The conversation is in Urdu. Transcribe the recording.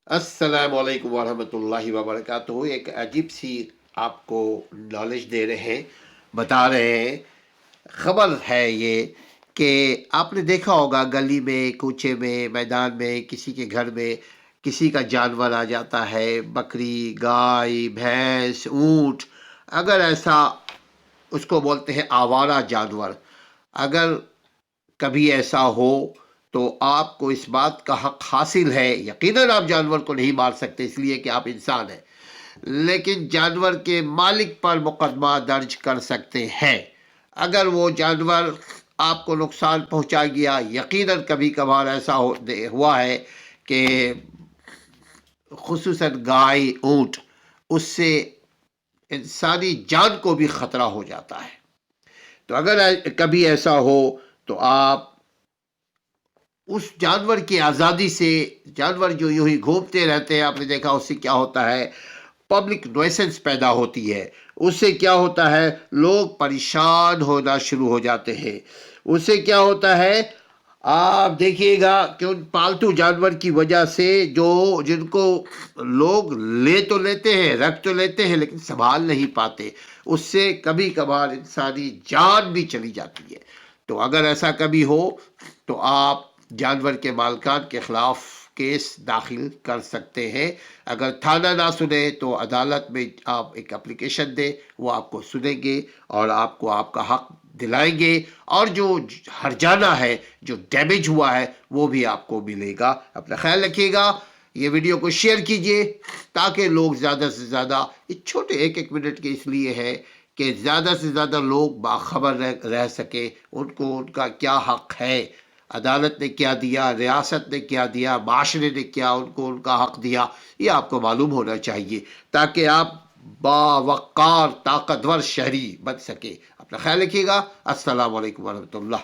السلام علیکم ورحمۃ اللہ وبرکاتہ۔ ایک عجیب سی آپ کو نالج دے رہے ہیں، بتا رہے ہیں۔ خبر ہے یہ کہ آپ نے دیکھا ہوگا گلی میں، کوچے میں، میدان میں، کسی کے گھر میں کسی کا جانور آ جاتا ہے، بکری، گائے، بھینس، اونٹ۔ اگر ایسا، اس کو بولتے ہیں آوارہ جانور، اگر کبھی ایسا ہو تو آپ کو اس بات کا حق حاصل ہے۔ یقیناً آپ جانور کو نہیں مار سکتے اس لیے کہ آپ انسان ہیں، لیکن جانور کے مالک پر مقدمہ درج کر سکتے ہیں۔ اگر وہ جانور آپ کو نقصان پہنچا گیا، یقیناً کبھی کبھار ایسا ہوا ہے کہ خصوصاً گائے، اونٹ، اس سے انسانی جان کو بھی خطرہ ہو جاتا ہے۔ تو اگر کبھی ایسا ہو تو آپ اس جانور کی آزادی سے، جانور جو یوں ہی گھومتے رہتے ہیں، آپ نے دیکھا اس سے کیا ہوتا ہے، پبلک نوائسنس پیدا ہوتی ہے۔ اس سے کیا ہوتا ہے، لوگ پریشان ہونا شروع ہو جاتے ہیں۔ اس سے کیا ہوتا ہے، آپ دیکھیے گا کہ ان پالتو جانور کی وجہ سے جن کو لوگ لے تو لیتے ہیں، رکھ تو لیتے ہیں، لیکن سنبھال نہیں پاتے، اس سے کبھی کبھار انسانی جان بھی چلی جاتی ہے۔ تو اگر ایسا کبھی ہو تو آپ جانور کے مالکان کے خلاف کیس داخل کر سکتے ہیں۔ اگر تھانہ نہ سنے تو عدالت میں آپ ایک اپلیکیشن دیں، وہ آپ کو سنیں گے اور آپ کو آپ کا حق دلائیں گے، اور جو ہرجانہ ہے، جو ڈیمیج ہوا ہے، وہ بھی آپ کو ملے گا۔ اپنا خیال رکھیے گا۔ یہ ویڈیو کو شیئر کیجئے تاکہ لوگ زیادہ سے زیادہ، یہ چھوٹے ایک منٹ کے اس لیے ہے کہ زیادہ سے زیادہ لوگ باخبر رہ سکے، ان کو ان کا کیا حق ہے، عدالت نے کیا دیا، ریاست نے کیا دیا، معاشرے نے کیا ان کو ان کا حق دیا، یہ آپ کو معلوم ہونا چاہیے تاکہ آپ باوقار طاقتور شہری بن سکے۔ اپنا خیال رکھیے گا۔ السلام علیکم ورحمۃ اللہ۔